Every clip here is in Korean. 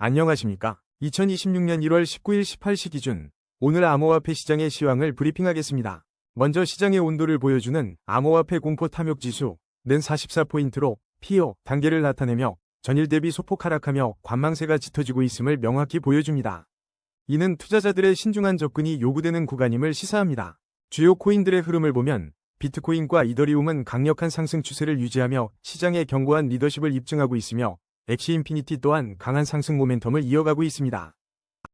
안녕하십니까? 2026년 1월 19일 18시 기준 오늘 암호화폐 시장의 시황을 브리핑하겠습니다. 먼저 시장의 온도를 보여주는 암호화폐 공포 탐욕 지수는 44포인트로 피어 단계를 나타내며 전일 대비 소폭 하락하며 관망세가 짙어지고 있음을 명확히 보여줍니다. 이는 투자자들의 신중한 접근이 요구되는 구간임을 시사합니다. 주요 코인들의 흐름을 보면 비트코인과 이더리움은 강력한 상승 추세를 유지하며 시장의 견고한 리더십을 입증하고 있으며 엑시 인피니티 또한 강한 상승 모멘텀을 이어가고 있습니다.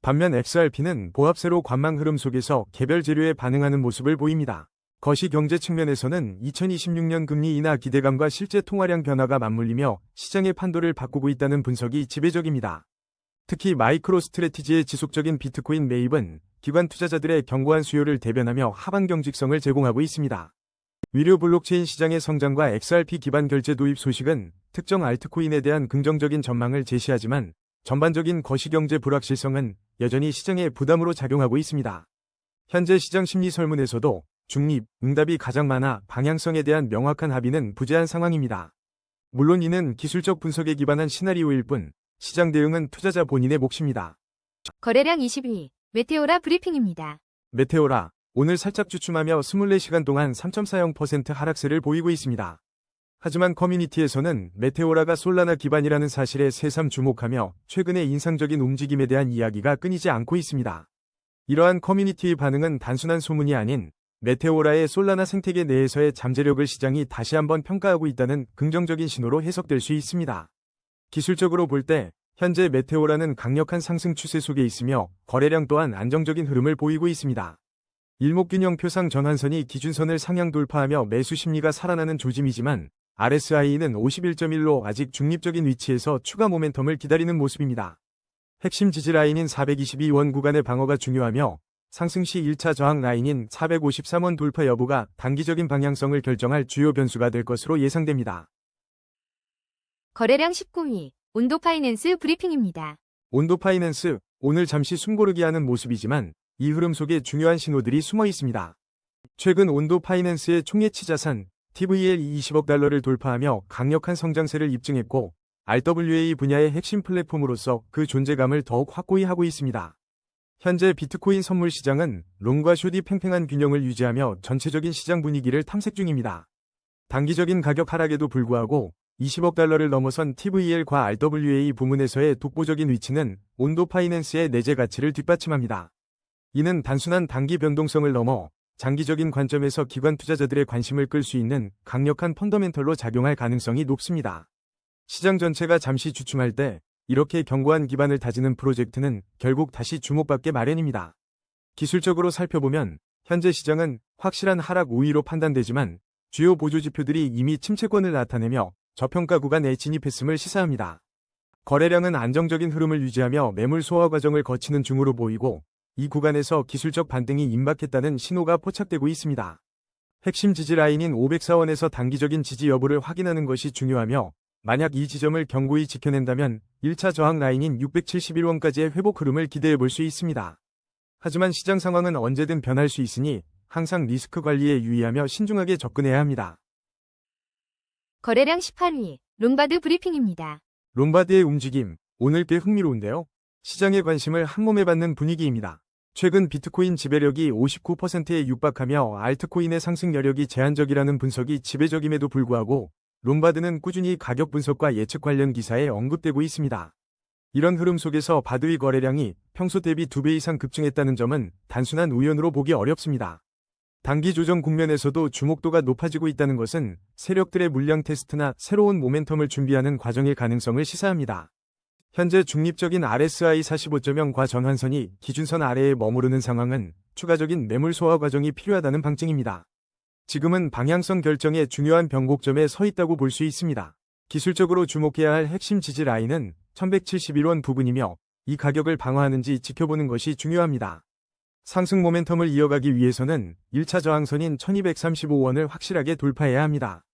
반면 XRP는 보합세로 관망 흐름 속에서 개별 재료에 반응하는 모습을 보입니다. 거시경제 측면에서는 2026년 금리 인하 기대감과 실제 통화량 변화가 맞물리며 시장의 판도를 바꾸고 있다는 분석이 지배적입니다. 특히 마이크로 스트래티지의 지속적인 비트코인 매입은 기관 투자자들의 견고한 수요를 대변하며 하방 경직성을 제공하고 있습니다. 위료 블록체인 시장의 성장과 XRP 기반 결제 도입 소식은 특정 알트코인에 대한 긍정적인 전망을 제시하지만 전반적인 거시경제 불확실성은 여전히 시장에 부담으로 작용하고 있습니다. 현재 시장 심리 설문에서도 중립, 응답이 가장 많아 방향성에 대한 명확한 합의는 부재한 상황입니다. 물론 이는 기술적 분석에 기반한 시나리오일 뿐 시장 대응은 투자자 본인의 몫입니다. 거래량 22, 메테오라 브리핑입니다. 메테오라, 오늘 살짝 주춤하며 24시간 동안 3.40% 하락세를 보이고 있습니다. 하지만 커뮤니티에서는 메테오라가 솔라나 기반이라는 사실에 새삼 주목하며 최근의 인상적인 움직임에 대한 이야기가 끊이지 않고 있습니다. 이러한 커뮤니티의 반응은 단순한 소문이 아닌 메테오라의 솔라나 생태계 내에서의 잠재력을 시장이 다시 한번 평가하고 있다는 긍정적인 신호로 해석될 수 있습니다. 기술적으로 볼 때 현재 메테오라는 강력한 상승 추세 속에 있으며 거래량 또한 안정적인 흐름을 보이고 있습니다. 일목균형표상 전환선이 기준선을 상향 돌파하며 매수 심리가 살아나는 조짐이지만 RSI는 51.1로 아직 중립적인 위치에서 추가 모멘텀을 기다리는 모습입니다. 핵심 지지 라인인 422원 구간의 방어가 중요하며 상승 시 1차 저항 라인인 453원 돌파 여부가 단기적인 방향성을 결정할 주요 변수가 될 것으로 예상됩니다. 거래량 19위, 온도 파이낸스 브리핑입니다. 온도 파이낸스, 오늘 잠시 숨고르기 하는 모습이지만 이 흐름 속에 중요한 신호들이 숨어 있습니다. 최근 온도 파이낸스의 총예치 자산 TVL이 20억 달러를 돌파하며 강력한 성장세를 입증했고 RWA 분야의 핵심 플랫폼으로서 그 존재감을 더욱 확고히 하고 있습니다. 현재 비트코인 선물 시장은 롱과 숏이 팽팽한 균형을 유지하며 전체적인 시장 분위기를 탐색 중입니다. 단기적인 가격 하락에도 불구하고 20억 달러를 넘어선 TVL과 RWA 부문에서의 독보적인 위치는 온도 파이낸스의 내재 가치를 뒷받침합니다. 이는 단순한 단기 변동성을 넘어 장기적인 관점에서 기관 투자자들의 관심을 끌 수 있는 강력한 펀더멘털로 작용할 가능성이 높습니다. 시장 전체가 잠시 주춤할 때 이렇게 견고한 기반을 다지는 프로젝트는 결국 다시 주목받게 마련입니다. 기술적으로 살펴보면 현재 시장은 확실한 하락 우위로 판단되지만 주요 보조 지표들이 이미 침체권을 나타내며 저평가 구간에 진입했음을 시사합니다. 거래량은 안정적인 흐름을 유지하며 매물 소화 과정을 거치는 중으로 보이고 이 구간에서 기술적 반등이 임박했다는 신호가 포착되고 있습니다. 핵심 지지 라인인 504원에서 단기적인 지지 여부를 확인하는 것이 중요하며 만약 이 지점을 견고히 지켜낸다면 1차 저항 라인인 671원까지의 회복 흐름을 기대해 볼 수 있습니다. 하지만 시장 상황은 언제든 변할 수 있으니 항상 리스크 관리에 유의하며 신중하게 접근해야 합니다. 거래량 18위, 롬바드 브리핑입니다. 롬바드의 움직임, 오늘 꽤 흥미로운데요. 시장의 관심을 한몸에 받는 분위기입니다. 최근 비트코인 지배력이 59%에 육박하며 알트코인의 상승 여력이 제한적이라는 분석이 지배적임에도 불구하고 롬바드는 꾸준히 가격 분석과 예측 관련 기사에 언급되고 있습니다. 이런 흐름 속에서 바드의 거래량이 평소 대비 2배 이상 급증했다는 점은 단순한 우연으로 보기 어렵습니다. 단기 조정 국면에서도 주목도가 높아지고 있다는 것은 세력들의 물량 테스트나 새로운 모멘텀을 준비하는 과정일 가능성을 시사합니다. 현재 중립적인 RSI 45.0과 전환선이 기준선 아래에 머무르는 상황은 추가적인 매물 소화 과정이 필요하다는 방증입니다. 지금은 방향성 결정의 중요한 변곡점에 서 있다고 볼 수 있습니다. 기술적으로 주목해야 할 핵심 지지 라인은 1171원 부근이며 이 가격을 방어하는지 지켜보는 것이 중요합니다. 상승 모멘텀을 이어가기 위해서는 1차 저항선인 1235원을 확실하게 돌파해야 합니다.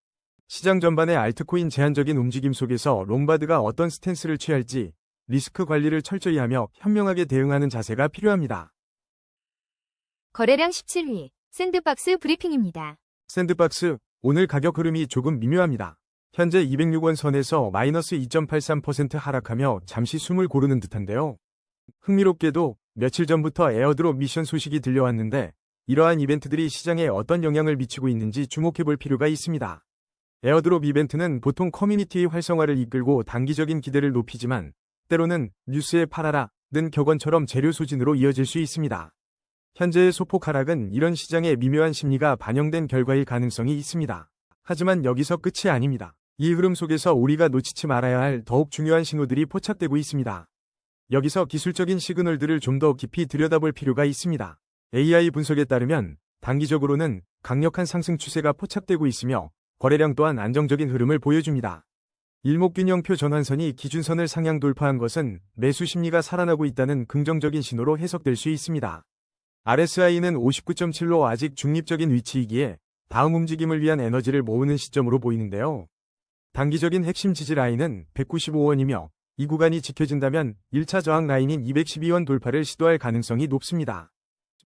시장 전반의 알트코인 제한적인 움직임 속에서 롬바드가 어떤 스탠스를 취할지 리스크 관리를 철저히 하며 현명하게 대응하는 자세가 필요합니다. 거래량 17위, 샌드박스 브리핑입니다. 샌드박스, 오늘 가격 흐름이 조금 미묘합니다. 현재 206원 선에서 마이너스 2.83% 하락하며 잠시 숨을 고르는 듯한데요. 흥미롭게도 며칠 전부터 에어드롭 미션 소식이 들려왔는데 이러한 이벤트들이 시장에 어떤 영향을 미치고 있는지 주목해볼 필요가 있습니다. 에어드롭 이벤트는 보통 커뮤니티의 활성화를 이끌고 단기적인 기대를 높이지만 때로는 뉴스에 팔아라 는 격언처럼 재료 소진으로 이어질 수 있습니다. 현재의 소폭 하락은 이런 시장의 미묘한 심리가 반영된 결과일 가능성이 있습니다. 하지만 여기서 끝이 아닙니다. 이 흐름 속에서 우리가 놓치지 말아야 할 더욱 중요한 신호들이 포착되고 있습니다. 여기서 기술적인 시그널들을 좀 더 깊이 들여다볼 필요가 있습니다. AI 분석에 따르면 단기적으로는 강력한 상승 추세가 포착되고 있으며 거래량 또한 안정적인 흐름을 보여줍니다. 일목균형표 전환선이 기준선을 상향 돌파한 것은 매수 심리가 살아나고 있다는 긍정적인 신호로 해석될 수 있습니다. RSI는 59.7로 아직 중립적인 위치이기에 다음 움직임을 위한 에너지를 모으는 시점으로 보이는데요. 단기적인 핵심 지지 라인은 195원이며 이 구간이 지켜진다면 1차 저항 라인인 212원 돌파를 시도할 가능성이 높습니다.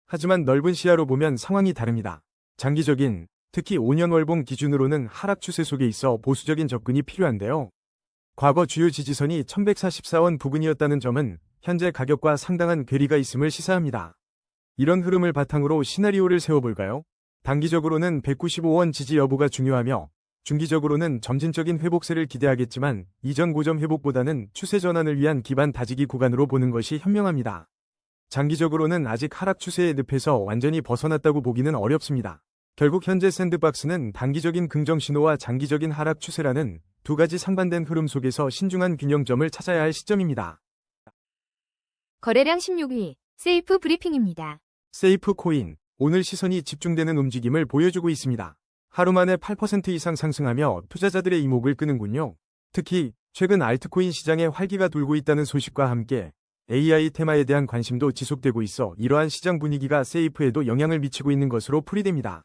하지만 넓은 시야로 보면 상황이 다릅니다. 장기적인, 특히 5년 월봉 기준으로는 하락 추세 속에 있어 보수적인 접근이 필요한데요. 과거 주요 지지선이 1144원 부근이었다는 점은 현재 가격과 상당한 괴리가 있음을 시사합니다. 이런 흐름을 바탕으로 시나리오를 세워볼까요? 단기적으로는 195원 지지 여부가 중요하며 중기적으로는 점진적인 회복세를 기대하겠지만 이전 고점 회복보다는 추세 전환을 위한 기반 다지기 구간으로 보는 것이 현명합니다. 장기적으로는 아직 하락 추세의 늪에서 완전히 벗어났다고 보기는 어렵습니다. 결국 현재 샌드박스는 단기적인 긍정 신호와 장기적인 하락 추세라는 두 가지 상반된 흐름 속에서 신중한 균형점을 찾아야 할 시점입니다. 거래량 16위, 세이프 브리핑입니다. 세이프 코인, 오늘 시선이 집중되는 움직임을 보여주고 있습니다. 하루 만에 8% 이상 상승하며 투자자들의 이목을 끄는군요. 특히 최근 알트코인 시장에 활기가 돌고 있다는 소식과 함께 AI 테마에 대한 관심도 지속되고 있어 이러한 시장 분위기가 세이프에도 영향을 미치고 있는 것으로 풀이됩니다.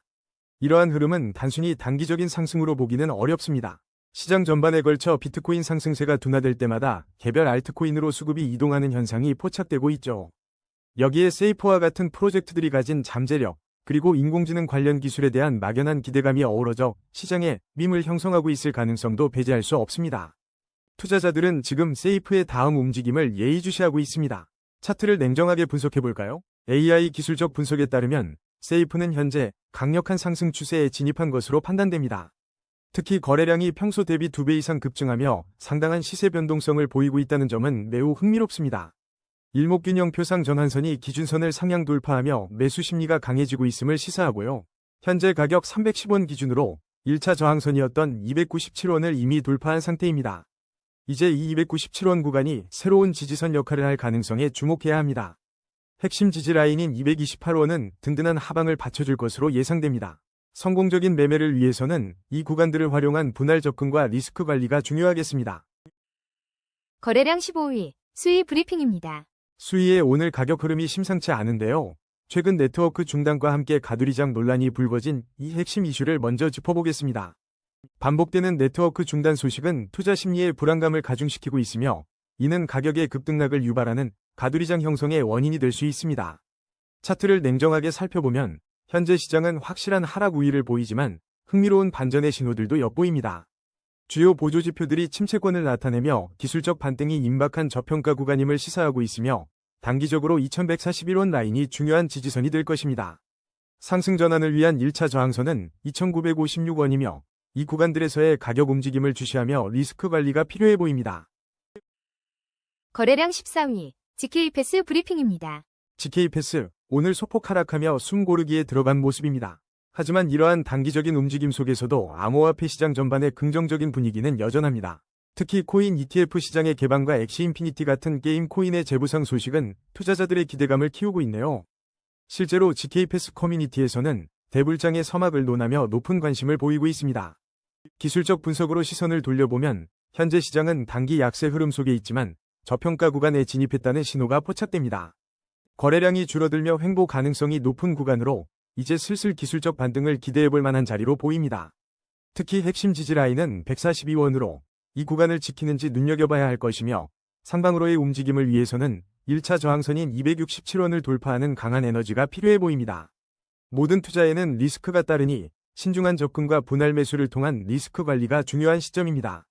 이러한 흐름은 단순히 단기적인 상승으로 보기는 어렵습니다. 시장 전반에 걸쳐 비트코인 상승세가 둔화될 때마다 개별 알트코인으로 수급이 이동하는 현상이 포착되고 있죠. 여기에 세이프와 같은 프로젝트들이 가진 잠재력, 그리고 인공지능 관련 기술에 대한 막연한 기대감이 어우러져 시장에 밈을 형성하고 있을 가능성도 배제할 수 없습니다. 투자자들은 지금 세이프의 다음 움직임을 예의주시하고 있습니다. 차트를 냉정하게 분석해볼까요? AI 기술적 분석에 따르면 세이프는 현재 강력한 상승 추세에 진입한 것으로 판단됩니다. 특히 거래량이 평소 대비 2배 이상 급증하며 상당한 시세 변동성을 보이고 있다는 점은 매우 흥미롭습니다. 일목균형표상 전환선이 기준선을 상향 돌파하며 매수 심리가 강해지고 있음을 시사하고요. 현재 가격 310원 기준으로 1차 저항선이었던 297원을 이미 돌파한 상태입니다. 이제 이 297원 구간이 새로운 지지선 역할을 할 가능성에 주목해야 합니다. 핵심 지지 라인인 228원은 든든한 하방을 받쳐줄 것으로 예상됩니다. 성공적인 매매를 위해서는 이 구간들을 활용한 분할 접근과 리스크 관리가 중요하겠습니다. 거래량 15위, 수위 브리핑입니다. 수위의 오늘 가격 흐름이 심상치 않은데요. 최근 네트워크 중단과 함께 가두리장 논란이 불거진 이 핵심 이슈를 먼저 짚어보겠습니다. 반복되는 네트워크 중단 소식은 투자 심리의 불안감을 가중시키고 있으며 이는 가격의 급등락을 유발하는 가두리장 형성의 원인이 될 수 있습니다. 차트를 냉정하게 살펴보면 현재 시장은 확실한 하락 우위를 보이지만 흥미로운 반전의 신호들도 엿보입니다. 주요 보조지표들이 침체권을 나타내며 기술적 반등이 임박한 저평가 구간임을 시사하고 있으며 단기적으로 2141원 라인이 중요한 지지선이 될 것입니다. 상승 전환을 위한 1차 저항선은 2956원이며 이 구간들에서의 가격 움직임을 주시하며 리스크 관리가 필요해 보입니다. 거래량 14위, GK패스 브리핑입니다. GK패스, 오늘 소폭 하락하며 숨 고르기에 들어간 모습입니다. 하지만 이러한 단기적인 움직임 속에서도 암호화폐 시장 전반의 긍정적인 분위기는 여전합니다. 특히 코인 ETF 시장의 개방과 엑시 인피니티 같은 게임 코인의 재부상 소식은 투자자들의 기대감을 키우고 있네요. 실제로 GK패스 커뮤니티에서는 대불장의 서막을 논하며 높은 관심을 보이고 있습니다. 기술적 분석으로 시선을 돌려보면 현재 시장은 단기 약세 흐름 속에 있지만 저평가 구간에 진입했다는 신호가 포착됩니다. 거래량이 줄어들며 횡보 가능성이 높은 구간으로 이제 슬슬 기술적 반등을 기대해볼 만한 자리로 보입니다. 특히 핵심 지지 라인은 142원으로 이 구간을 지키는지 눈여겨봐야 할 것이며 상방으로의 움직임을 위해서는 1차 저항선인 267원을 돌파하는 강한 에너지가 필요해 보입니다. 모든 투자에는 리스크가 따르니 신중한 접근과 분할 매수를 통한 리스크 관리가 중요한 시점입니다.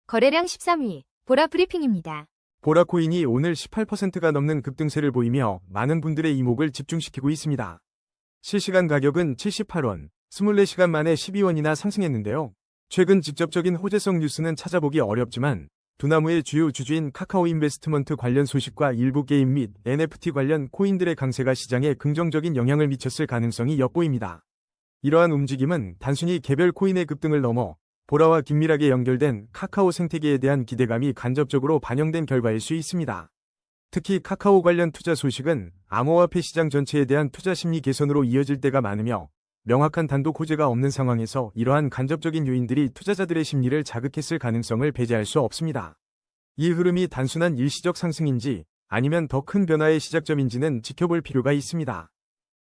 거래량 13위, 보라 브리핑입니다. 보라코인이 오늘 18%가 넘는 급등세를 보이며 많은 분들의 이목을 집중시키고 있습니다. 실시간 가격은 78원, 24시간 만에 12원이나 상승했는데요. 최근 직접적인 호재성 뉴스는 찾아보기 어렵지만 두나무의 주요 주주인 카카오 인베스트먼트 관련 소식과 일부 게임 및 NFT 관련 코인들의 강세가 시장에 긍정적인 영향을 미쳤을 가능성이 엿보입니다. 이러한 움직임은 단순히 개별 코인의 급등을 넘어 보라와 긴밀하게 연결된 카카오 생태계에 대한 기대감이 간접적으로 반영된 결과일 수 있습니다. 특히 카카오 관련 투자 소식은 암호화폐 시장 전체에 대한 투자 심리 개선으로 이어질 때가 많으며 명확한 단독 호재가 없는 상황에서 이러한 간접적인 요인들이 투자자들의 심리를 자극했을 가능성을 배제할 수 없습니다. 이 흐름이 단순한 일시적 상승인지 아니면 더 큰 변화의 시작점인지는 지켜볼 필요가 있습니다.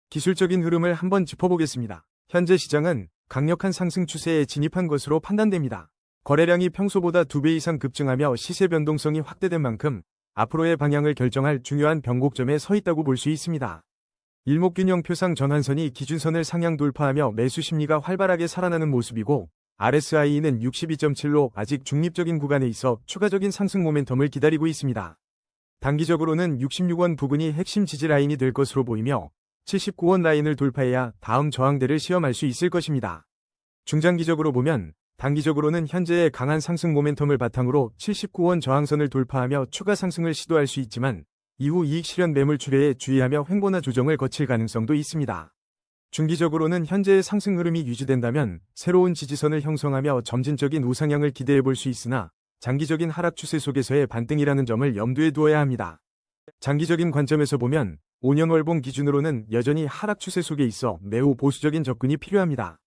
기술적인 흐름을 한번 짚어보겠습니다. 현재 시장은 강력한 상승 추세에 진입한 것으로 판단됩니다. 거래량이 평소보다 2배 이상 급증하며 시세 변동성이 확대된 만큼 앞으로의 방향을 결정할 중요한 변곡점에 서 있다고 볼 수 있습니다. 일목균형표상 전환선이 기준선을 상향 돌파하며 매수 심리가 활발하게 살아나는 모습이고 RSI는 62.7로 아직 중립적인 구간에 있어 추가적인 상승 모멘텀을 기다리고 있습니다. 단기적으로는 66원 부근이 핵심 지지 라인이 될 것으로 보이며 79원 라인을 돌파해야 다음 저항대를 시험할 수 있을 것입니다. 중장기적으로 보면 단기적으로는 현재의 강한 상승 모멘텀을 바탕으로 79원 저항선을 돌파하며 추가 상승을 시도할 수 있지만 이후 이익 실현 매물 출회에 주의하며 횡보나 조정을 거칠 가능성도 있습니다. 중기적으로는 현재의 상승 흐름이 유지된다면 새로운 지지선을 형성하며 점진적인 우상향을 기대해 볼 수 있으나 장기적인 하락 추세 속에서의 반등이라는 점을 염두에 두어야 합니다. 장기적인 관점에서 보면 5년 월봉 기준으로는 여전히 하락 추세 속에 있어 매우 보수적인 접근이 필요합니다.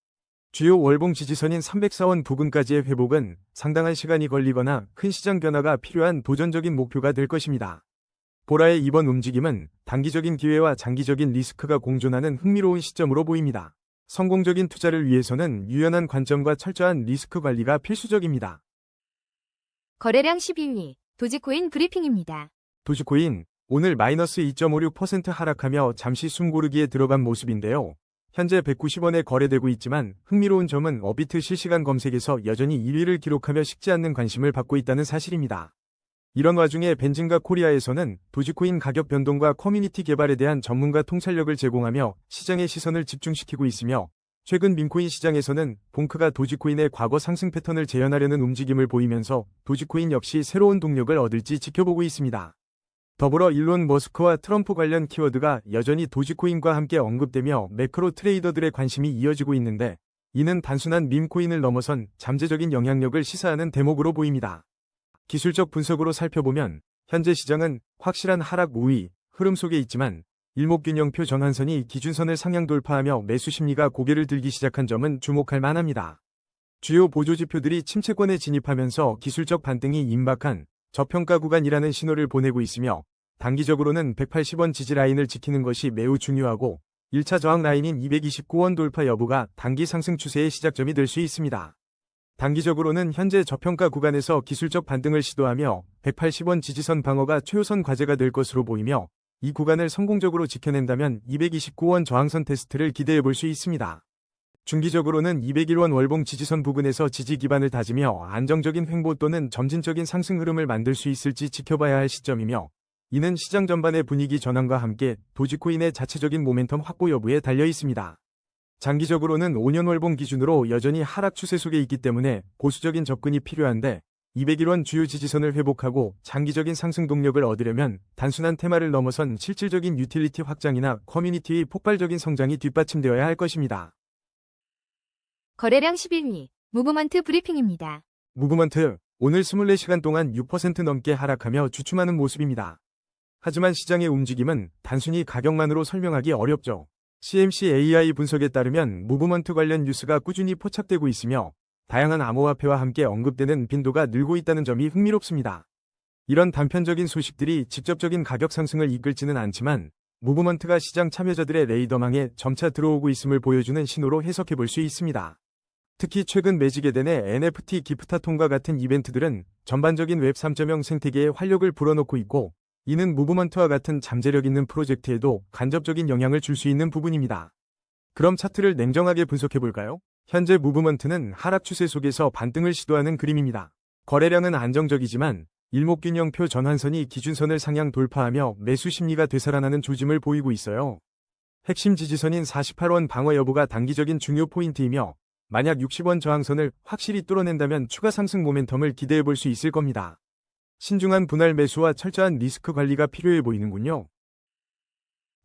주요 월봉 지지선인 304원 부근까지의 회복은 상당한 시간이 걸리거나 큰 시장 변화가 필요한 도전적인 목표가 될 것입니다. 보라의 이번 움직임은 단기적인 기회와 장기적인 리스크가 공존하는 흥미로운 시점으로 보입니다. 성공적인 투자를 위해서는 유연한 관점과 철저한 리스크 관리가 필수적입니다. 거래량 12위, 도지코인 브리핑입니다. 도지코인, 오늘 마이너스 2.56% 하락하며 잠시 숨고르기에 들어간 모습인데요. 현재 190원에 거래되고 있지만 흥미로운 점은 업비트 실시간 검색에서 여전히 1위를 기록하며 식지 않는 관심을 받고 있다는 사실입니다. 이런 와중에 벤진과 코리아에서는 도지코인 가격 변동과 커뮤니티 개발에 대한 전문가 통찰력을 제공하며 시장의 시선을 집중시키고 있으며 최근 밈코인 시장에서는 봉크가 도지코인의 과거 상승 패턴을 재현하려는 움직임을 보이면서 도지코인 역시 새로운 동력을 얻을지 지켜보고 있습니다. 더불어 일론 머스크와 트럼프 관련 키워드가 여전히 도지코인과 함께 언급되며 매크로 트레이더들의 관심이 이어지고 있는데 이는 단순한 밈코인을 넘어선 잠재적인 영향력을 시사하는 대목으로 보입니다. 기술적 분석으로 살펴보면 현재 시장은 확실한 하락 우위 흐름 속에 있지만 일목균형표 전환선이 기준선을 상향 돌파하며 매수 심리가 고개를 들기 시작한 점은 주목할 만합니다. 주요 보조지표들이 침체권에 진입하면서 기술적 반등이 임박한 저평가 구간이라는 신호를 보내고 있으며 단기적으로는 180원 지지 라인을 지키는 것이 매우 중요하고 1차 저항 라인인 229원 돌파 여부가 단기 상승 추세의 시작점이 될 수 있습니다. 단기적으로는 현재 저평가 구간에서 기술적 반등을 시도하며 180원 지지선 방어가 최우선 과제가 될 것으로 보이며 이 구간을 성공적으로 지켜낸다면 229원 저항선 테스트를 기대해 볼 수 있습니다. 중기적으로는 201원 월봉 지지선 부근에서 지지 기반을 다지며 안정적인 횡보 또는 점진적인 상승 흐름을 만들 수 있을지 지켜봐야 할 시점이며 이는 시장 전반의 분위기 전환과 함께 도지코인의 자체적인 모멘텀 확보 여부에 달려 있습니다. 장기적으로는 5년 월봉 기준으로 여전히 하락 추세 속에 있기 때문에 보수적인 접근이 필요한데 201원 주요 지지선을 회복하고 장기적인 상승 동력을 얻으려면 단순한 테마를 넘어선 실질적인 유틸리티 확장이나 커뮤니티의 폭발적인 성장이 뒷받침되어야 할 것입니다. 거래량 11위, 무브먼트 브리핑입니다. 무브먼트, 오늘 24시간 동안 6% 넘게 하락하며 주춤하는 모습입니다. 하지만 시장의 움직임은 단순히 가격만으로 설명하기 어렵죠. CMC AI 분석에 따르면 무브먼트 관련 뉴스가 꾸준히 포착되고 있으며 다양한 암호화폐와 함께 언급되는 빈도가 늘고 있다는 점이 흥미롭습니다. 이런 단편적인 소식들이 직접적인 가격 상승을 이끌지는 않지만 무브먼트가 시장 참여자들의 레이더망에 점차 들어오고 있음을 보여주는 신호로 해석해 볼 수 있습니다. 특히 최근 매직에덴의 NFT 기프타통과 같은 이벤트들은 전반적인 웹 3.0 생태계에 활력을 불어넣고 있고 이는 무브먼트와 같은 잠재력 있는 프로젝트에도 간접적인 영향을 줄 수 있는 부분입니다. 그럼 차트를 냉정하게 분석해볼까요? 현재 무브먼트는 하락 추세 속에서 반등을 시도하는 그림입니다. 거래량은 안정적이지만 일목균형표 전환선이 기준선을 상향 돌파하며 매수 심리가 되살아나는 조짐을 보이고 있어요. 핵심 지지선인 48원 방어 여부가 단기적인 중요 포인트이며 만약 60원 저항선을 확실히 뚫어낸다면 추가 상승 모멘텀을 기대해볼 수 있을 겁니다. 신중한 분할 매수와 철저한 리스크 관리가 필요해 보이는군요.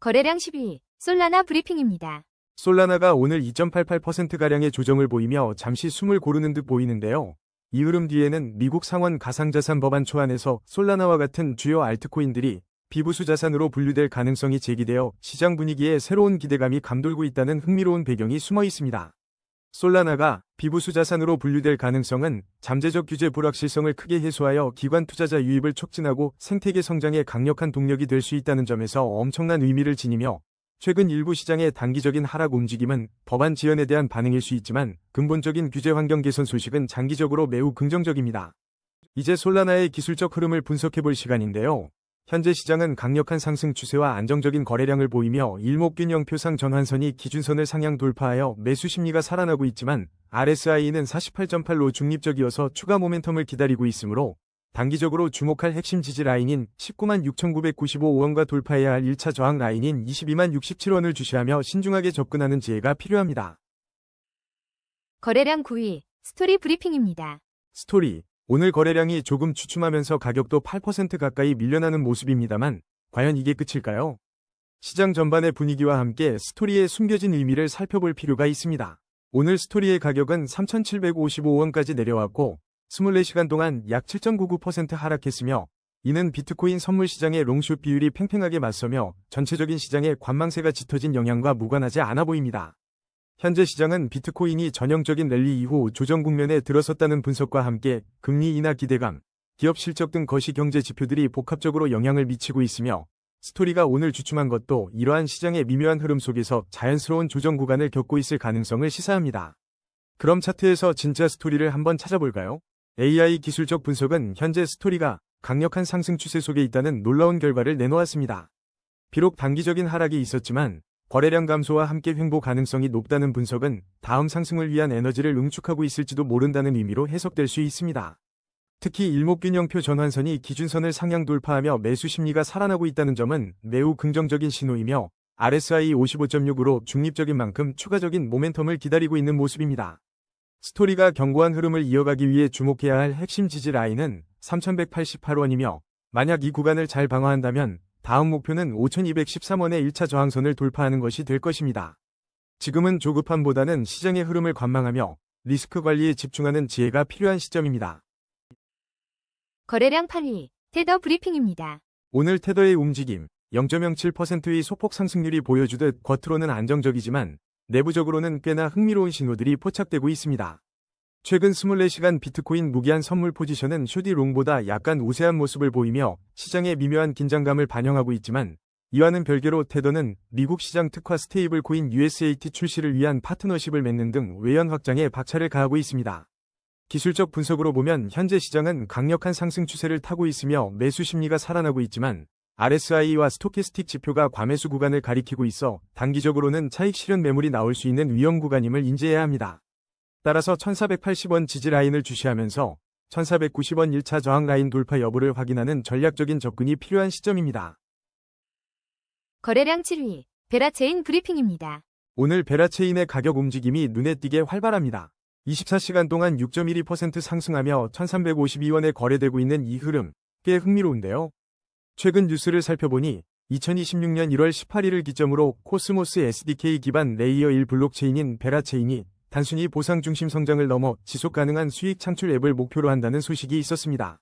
거래량 12위, 솔라나 브리핑입니다. 솔라나가 오늘 2.88%가량의 조정을 보이며 잠시 숨을 고르는 듯 보이는데요. 이 흐름 뒤에는 미국 상원 가상자산 법안 초안에서 솔라나와 같은 주요 알트코인들이 비부수 자산으로 분류될 가능성이 제기되어 시장 분위기에 새로운 기대감이 감돌고 있다는 흥미로운 배경이 숨어 있습니다. 솔라나가 비부수 자산으로 분류될 가능성은 잠재적 규제 불확실성을 크게 해소하여 기관 투자자 유입을 촉진하고 생태계 성장에 강력한 동력이 될 수 있다는 점에서 엄청난 의미를 지니며 최근 일부 시장의 단기적인 하락 움직임은 법안 지연에 대한 반응일 수 있지만 근본적인 규제 환경 개선 소식은 장기적으로 매우 긍정적입니다. 이제 솔라나의 기술적 흐름을 분석해볼 시간인데요. 현재 시장은 강력한 상승 추세와 안정적인 거래량을 보이며 일목균형표상 전환선이 기준선을 상향 돌파하여 매수 심리가 살아나고 있지만 RSI는 48.8로 중립적이어서 추가 모멘텀을 기다리고 있으므로 단기적으로 주목할 핵심 지지 라인인 196,995원과 돌파해야 할 1차 저항 라인인 220,067원을 주시하며 신중하게 접근하는 지혜가 필요합니다. 거래량 9위, 스토리 브리핑입니다. 스토리, 오늘 거래량이 조금 주춤하면서 가격도 8% 가까이 밀려나는 모습입니다만 과연 이게 끝일까요? 시장 전반의 분위기와 함께 스토리의 숨겨진 의미를 살펴볼 필요가 있습니다. 오늘 스토리의 가격은 3,755원까지 내려왔고 24시간 동안 약 7.99% 하락했으며 이는 비트코인 선물 시장의 롱숏 비율이 팽팽하게 맞서며 전체적인 시장의 관망세가 짙어진 영향과 무관하지 않아 보입니다. 현재 시장은 비트코인이 전형적인 랠리 이후 조정 국면에 들어섰다는 분석과 함께 금리 인하 기대감, 기업 실적 등 거시 경제 지표들이 복합적으로 영향을 미치고 있으며 스토리가 오늘 주춤한 것도 이러한 시장의 미묘한 흐름 속에서 자연스러운 조정 구간을 겪고 있을 가능성을 시사합니다. 그럼 차트에서 진짜 스토리를 한번 찾아볼까요? AI 기술적 분석은 현재 스토리가 강력한 상승 추세 속에 있다는 놀라운 결과를 내놓았습니다. 비록 단기적인 하락이 있었지만 거래량 감소와 함께 횡보 가능성이 높다는 분석은 다음 상승을 위한 에너지를 응축하고 있을지도 모른다는 의미로 해석될 수 있습니다. 특히 일목균형표 전환선이 기준선을 상향 돌파하며 매수 심리가 살아나고 있다는 점은 매우 긍정적인 신호이며 RSI 55.6으로 중립적인 만큼 추가적인 모멘텀을 기다리고 있는 모습입니다. 스토리가 견고한 흐름을 이어가기 위해 주목해야 할 핵심 지지 라인은 3,188원이며 만약 이 구간을 잘 방어한다면 다음 목표는 5,213원의 1차 저항선을 돌파하는 것이 될 것입니다. 지금은 조급함보다는 시장의 흐름을 관망하며 리스크 관리에 집중하는 지혜가 필요한 시점입니다. 거래량 8위, 테더 브리핑입니다. 오늘 테더의 움직임, 0.07%의 소폭 상승률이 보여주듯 겉으로는 안정적이지만 내부적으로는 꽤나 흥미로운 신호들이 포착되고 있습니다. 최근 24시간 비트코인 무기한 선물 포지션은 숏이 롱보다 약간 우세한 모습을 보이며 시장의 미묘한 긴장감을 반영하고 있지만 이와는 별개로 테더는 미국 시장 특화 스테이블 코인 USAT 출시를 위한 파트너십을 맺는 등 외연 확장에 박차를 가하고 있습니다. 기술적 분석으로 보면 현재 시장은 강력한 상승 추세를 타고 있으며 매수 심리가 살아나고 있지만 RSI와 스토캐스틱 지표가 과매수 구간을 가리키고 있어 단기적으로는 차익 실현 매물이 나올 수 있는 위험 구간임을 인지해야 합니다. 따라서 1,480원 지지 라인을 주시하면서 1,490원 1차 저항 라인 돌파 여부를 확인하는 전략적인 접근이 필요한 시점입니다. 거래량 7위, 베라체인 브리핑입니다. 오늘 베라체인의 가격 움직임이 눈에 띄게 활발합니다. 24시간 동안 6.12% 상승하며 1,352원에 거래되고 있는 이 흐름, 꽤 흥미로운데요. 최근 뉴스를 살펴보니 2026년 1월 18일을 기점으로 코스모스 SDK 기반 레이어 1 블록체인인 베라체인이 단순히 보상 중심 성장을 넘어 지속 가능한 수익 창출 앱을 목표로 한다는 소식이 있었습니다.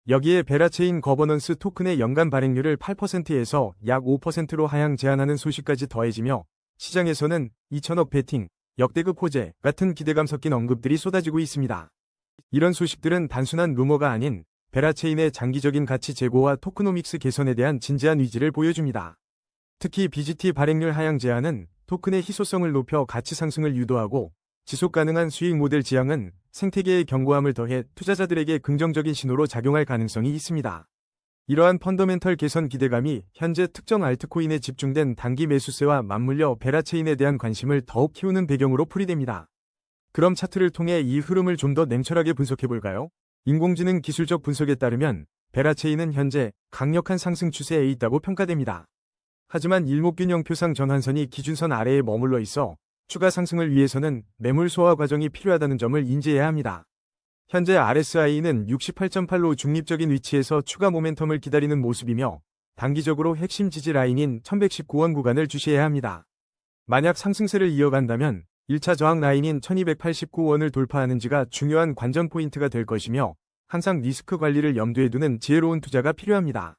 여기에 베라체인 거버넌스 토큰의 연간 발행률을 8%에서 약 5%로 하향 제한하는 소식까지 더해지며 시장에서는 2천억 베팅, 역대급 호재 같은 기대감 섞인 언급들이 쏟아지고 있습니다. 이런 소식들은 단순한 루머가 아닌 베라체인의 장기적인 가치 제고와 토크노믹스 개선에 대한 진지한 의지를 보여줍니다. 특히 BGT 발행률 하향 제한은 토큰의 희소성을 높여 가치 상승을 유도하고 지속 가능한 수익 모델 지향은 생태계의 견고함을 더해 투자자들에게 긍정적인 신호로 작용할 가능성이 있습니다. 이러한 펀더멘털 개선 기대감이 현재 특정 알트코인에 집중된 단기 매수세와 맞물려 베라체인에 대한 관심을 더욱 키우는 배경으로 풀이됩니다. 그럼 차트를 통해 이 흐름을 좀 더 냉철하게 분석해볼까요? 인공지능 기술적 분석에 따르면 베라체인은 현재 강력한 상승 추세에 있다고 평가됩니다. 하지만 일목균형표상 전환선이 기준선 아래에 머물러 있어 추가 상승을 위해서는 매물 소화 과정이 필요하다는 점을 인지해야 합니다. 현재 RSI는 68.8로 중립적인 위치에서 추가 모멘텀을 기다리는 모습이며 단기적으로 핵심 지지 라인인 1119원 구간을 주시해야 합니다. 만약 상승세를 이어간다면 1차 저항 라인인 1289원을 돌파하는지가 중요한 관전 포인트가 될 것이며 항상 리스크 관리를 염두에 두는 지혜로운 투자가 필요합니다.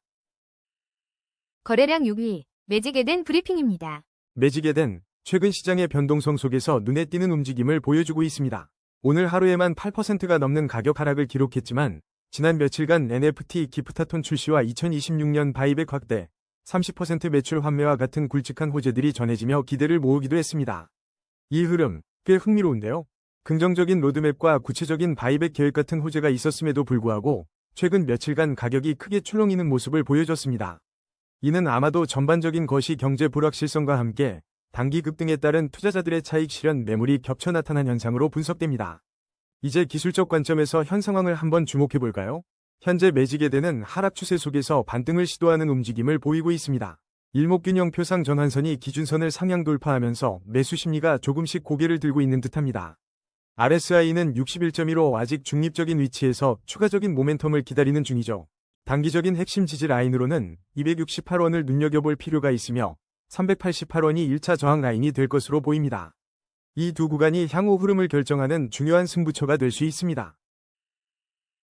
거래량 6위, 매직에덴 브리핑입니다. 매직에덴, 최근 시장의 변동성 속에서 눈에 띄는 움직임을 보여주고 있습니다. 오늘 하루에만 8%가 넘는 가격 하락을 기록했지만 지난 며칠간 NFT 기프타톤 출시와 2026년 바이백 확대, 30% 매출 환매와 같은 굵직한 호재들이 전해지며 기대를 모으기도 했습니다. 이 흐름, 꽤 흥미로운데요. 긍정적인 로드맵과 구체적인 바이백 계획 같은 호재가 있었음에도 불구하고 최근 며칠간 가격이 크게 출렁이는 모습을 보여줬습니다. 이는 아마도 전반적인 거시 경제 불확실성과 함께 단기 급등에 따른 투자자들의 차익 실현 매물이 겹쳐 나타난 현상으로 분석됩니다. 이제 기술적 관점에서 현 상황을 한번 주목해볼까요? 현재 매직에덴은 하락 추세 속에서 반등을 시도하는 움직임을 보이고 있습니다. 일목균형표상 전환선이 기준선을 상향 돌파하면서 매수 심리가 조금씩 고개를 들고 있는 듯합니다. RSI는 61.1로 아직 중립적인 위치에서 추가적인 모멘텀을 기다리는 중이죠. 단기적인 핵심 지지 라인으로는 268원을 눈여겨볼 필요가 있으며 388원이 1차 저항 라인이 될 것으로 보입니다. 이 두 구간이 향후 흐름을 결정하는 중요한 승부처가 될 수 있습니다.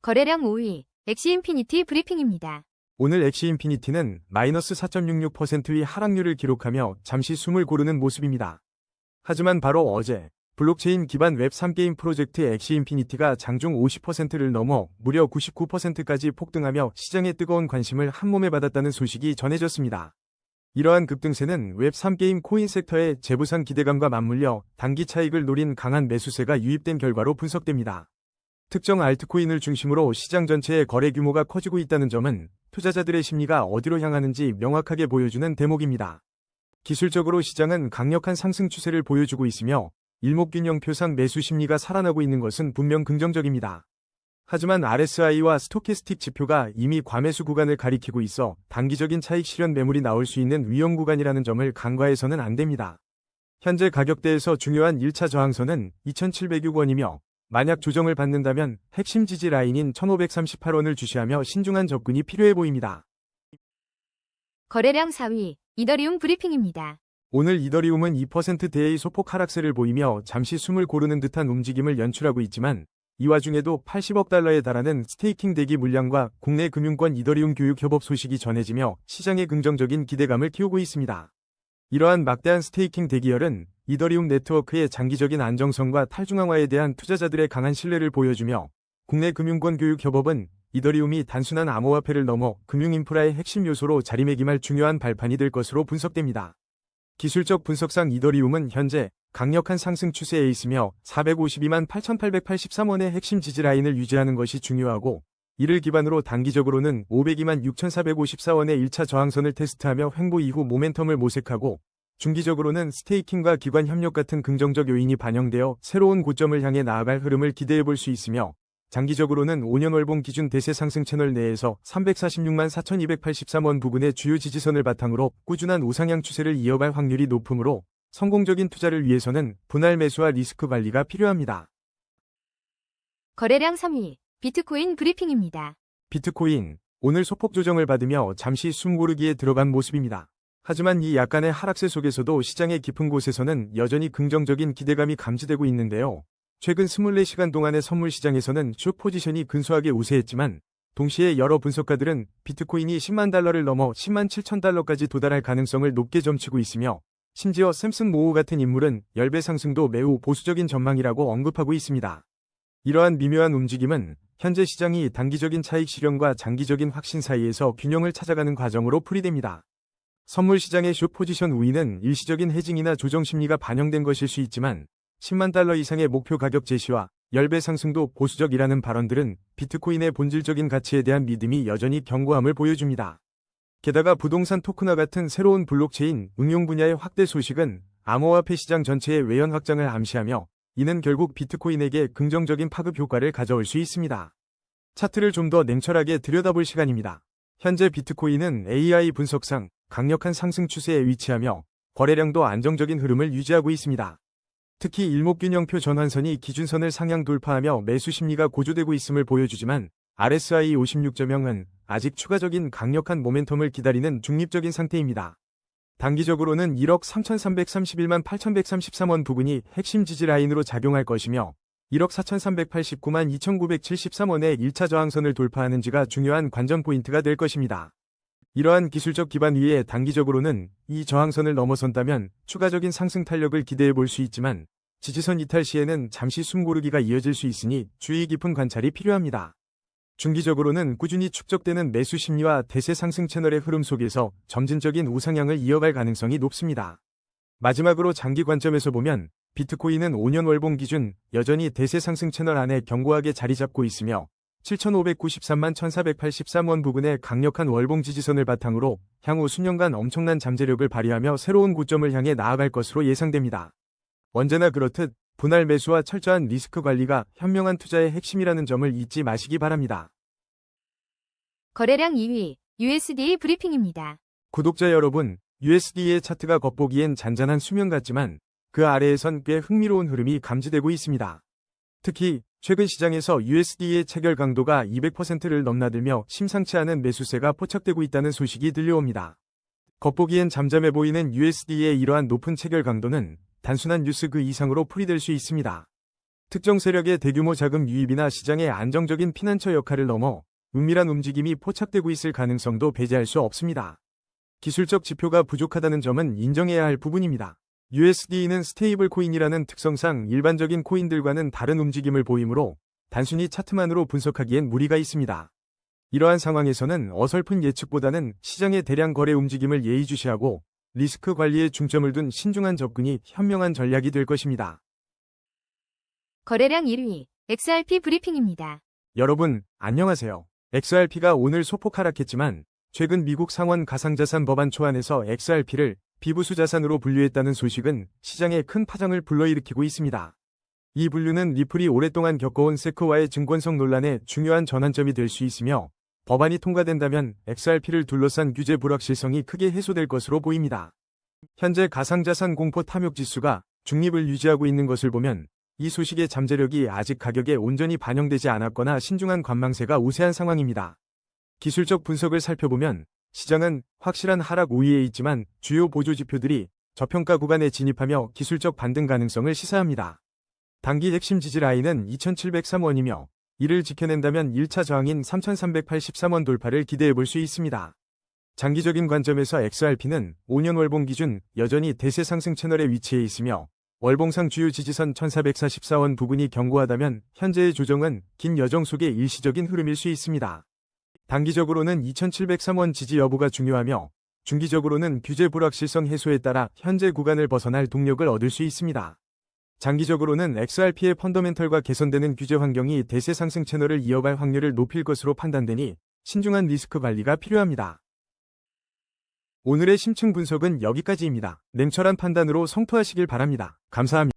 거래량 5위, 엑시인피니티 브리핑입니다. 오늘 엑시인피니티는 마이너스 4.66%의 하락률을 기록하며 잠시 숨을 고르는 모습입니다. 하지만 바로 어제 블록체인 기반 웹3 게임 프로젝트 엑시인피니티가 장중 50%를 넘어 무려 99%까지 폭등하며 시장의 뜨거운 관심을 한몸에 받았다는 소식이 전해졌습니다. 이러한 급등세는 웹3 게임 코인 섹터의 재부상 기대감과 맞물려 단기 차익을 노린 강한 매수세가 유입된 결과로 분석됩니다. 특정 알트코인을 중심으로 시장 전체의 거래 규모가 커지고 있다는 점은 투자자들의 심리가 어디로 향하는지 명확하게 보여주는 대목입니다. 기술적으로 시장은 강력한 상승 추세를 보여주고 있으며 일목균형표상 매수 심리가 살아나고 있는 것은 분명 긍정적입니다. 하지만 RSI와 스토캐스틱 지표가 이미 과매수 구간을 가리키고 있어 단기적인 차익 실현 매물이 나올 수 있는 위험 구간이라는 점을 간과해서는 안 됩니다. 현재 가격대에서 중요한 1차 저항선은 2706원이며 만약 조정을 받는다면 핵심 지지 라인인 1538원을 주시하며 신중한 접근이 필요해 보입니다. 거래량 4위, 이더리움 브리핑입니다. 오늘 이더리움은 2%대의 소폭 하락세를 보이며 잠시 숨을 고르는 듯한 움직임을 연출하고 있지만 이 와중에도 80억 달러에 달하는 스테이킹 대기 물량과 국내 금융권 이더리움 교육 협업 소식이 전해지며 시장의 긍정적인 기대감을 키우고 있습니다. 이러한 막대한 스테이킹 대기열은 이더리움 네트워크의 장기적인 안정성과 탈중앙화에 대한 투자자들의 강한 신뢰를 보여주며 국내 금융권 교육 협업은 이더리움이 단순한 암호화폐를 넘어 금융인프라의 핵심 요소로 자리매김할 중요한 발판이 될 것으로 분석됩니다. 기술적 분석상 이더리움은 현재 강력한 상승 추세에 있으며 452만 8,883원의 핵심 지지 라인을 유지하는 것이 중요하고 이를 기반으로 단기적으로는 502만 6,454원의 1차 저항선을 테스트하며 횡보 이후 모멘텀을 모색하고 중기적으로는 스테이킹과 기관 협력 같은 긍정적 요인이 반영되어 새로운 고점을 향해 나아갈 흐름을 기대해 볼 수 있으며 장기적으로는 5년 월봉 기준 대세 상승 채널 내에서 346만 4,283원 부근의 주요 지지선을 바탕으로 꾸준한 우상향 추세를 이어갈 확률이 높으므로 성공적인 투자를 위해서는 분할 매수와 리스크 관리가 필요합니다. 거래량 3위, 비트코인 브리핑입니다. 비트코인, 오늘 소폭 조정을 받으며 잠시 숨 고르기에 들어간 모습입니다. 하지만 이 약간의 하락세 속에서도 시장의 깊은 곳에서는 여전히 긍정적인 기대감이 감지되고 있는데요. 최근 24시간 동안의 선물 시장에서는 숏 포지션이 근소하게 우세했지만 동시에 여러 분석가들은 비트코인이 10만 달러를 넘어 10만 7천 달러까지 도달할 가능성을 높게 점치고 있으며 심지어 샘슨 모우 같은 인물은 10배 상승도 매우 보수적인 전망이라고 언급하고 있습니다. 이러한 미묘한 움직임은 현재 시장이 단기적인 차익 실현과 장기적인 확신 사이에서 균형을 찾아가는 과정으로 풀이됩니다. 선물 시장의 숏 포지션 우위는 일시적인 해징이나 조정 심리가 반영된 것일 수 있지만 10만 달러 이상의 목표 가격 제시와 10배 상승도 보수적이라는 발언들은 비트코인의 본질적인 가치에 대한 믿음이 여전히 견고함을 보여줍니다. 게다가 부동산 토큰화 같은 새로운 블록체인 응용 분야의 확대 소식은 암호화폐 시장 전체의 외연 확장을 암시하며 이는 결국 비트코인에게 긍정적인 파급 효과를 가져올 수 있습니다. 차트를 좀 더 냉철하게 들여다볼 시간입니다. 현재 비트코인은 AI 분석상 강력한 상승 추세에 위치하며 거래량도 안정적인 흐름을 유지하고 있습니다. 특히 일목균형표 전환선이 기준선을 상향 돌파하며 매수 심리가 고조되고 있음을 보여주지만 RSI 56.0은 아직 추가적인 강력한 모멘텀을 기다리는 중립적인 상태입니다. 단기적으로는 1억 3,331만 8,133원 부근이 핵심 지지 라인으로 작용할 것이며 1억 4,389만 2,973원의 1차 저항선을 돌파하는지가 중요한 관전 포인트가 될 것입니다. 이러한 기술적 기반 위에 단기적으로는 이 저항선을 넘어선다면 추가적인 상승 탄력을 기대해 볼 수 있지만 지지선 이탈 시에는 잠시 숨고르기가 이어질 수 있으니 주의 깊은 관찰이 필요합니다. 중기적으로는 꾸준히 축적되는 매수 심리와 대세 상승 채널의 흐름 속에서 점진적인 우상향을 이어갈 가능성이 높습니다. 마지막으로 장기 관점에서 보면 비트코인은 5년 월봉 기준 여전히 대세 상승 채널 안에 견고하게 자리 잡고 있으며 7,593만 1,483원 부근의 강력한 월봉 지지선을 바탕으로 향후 수년간 엄청난 잠재력을 발휘하며 새로운 고점을 향해 나아갈 것으로 예상됩니다. 언제나 그렇듯 분할 매수와 철저한 리스크 관리가 현명한 투자의 핵심이라는 점을 잊지 마시기 바랍니다. 거래량 2위, USDA 브리핑입니다. 구독자 여러분, USD의 차트가 겉보기엔 잔잔한 수면 같지만 그 아래에선 꽤 흥미로운 흐름이 감지되고 있습니다. 특히 최근 시장에서 USD의 체결 강도가 200%를 넘나들며 심상치 않은 매수세가 포착되고 있다는 소식이 들려옵니다. 겉보기엔 잠잠해 보이는 USD의 이러한 높은 체결 강도는 단순한 뉴스 그 이상으로 풀이될 수 있습니다. 특정 세력의 대규모 자금 유입이나 시장의 안정적인 피난처 역할을 넘어 은밀한 움직임이 포착되고 있을 가능성도 배제할 수 없습니다. 기술적 지표가 부족하다는 점은 인정해야 할 부분입니다. USD는 스테이블 코인이라는 특성상 일반적인 코인들과는 다른 움직임을 보이므로 단순히 차트만으로 분석하기엔 무리가 있습니다. 이러한 상황에서는 어설픈 예측보다는 시장의 대량 거래 움직임을 예의주시하고 리스크 관리에 중점을 둔 신중한 접근이 현명한 전략이 될 것입니다. 거래량 1위, XRP 브리핑입니다. 여러분, 안녕하세요. XRP가 오늘 소폭 하락했지만 최근 미국 상원 가상자산 법안 초안에서 XRP를 비부수 자산으로 분류했다는 소식은 시장에 큰 파장을 불러일으키고 있습니다. 이 분류는 리플이 오랫동안 겪어온 세크와의 증권성 논란의 중요한 전환점이 될 수 있으며 법안이 통과된다면 XRP를 둘러싼 규제 불확실성이 크게 해소될 것으로 보입니다. 현재 가상자산 공포 탐욕 지수가 중립을 유지하고 있는 것을 보면 이 소식의 잠재력이 아직 가격에 온전히 반영되지 않았거나 신중한 관망세가 우세한 상황입니다. 기술적 분석을 살펴보면 시장은 확실한 하락 우위에 있지만 주요 보조 지표들이 저평가 구간에 진입하며 기술적 반등 가능성을 시사합니다. 단기 핵심 지지 라인은 2,703원이며 이를 지켜낸다면 1차 저항인 3,383원 돌파를 기대해 볼 수 있습니다. 장기적인 관점에서 XRP는 5년 월봉 기준 여전히 대세 상승 채널에 위치해 있으며 월봉상 주요 지지선 1,444원 부근이 견고하다면 현재의 조정은 긴 여정 속의 일시적인 흐름일 수 있습니다. 단기적으로는 2,703원 지지 여부가 중요하며 중기적으로는 규제 불확실성 해소에 따라 현재 구간을 벗어날 동력을 얻을 수 있습니다. 장기적으로는 XRP의 펀더멘털과 개선되는 규제 환경이 대세 상승 채널을 이어갈 확률을 높일 것으로 판단되니 신중한 리스크 관리가 필요합니다. 오늘의 심층 분석은 여기까지입니다. 냉철한 판단으로 성토하시길 바랍니다. 감사합니다.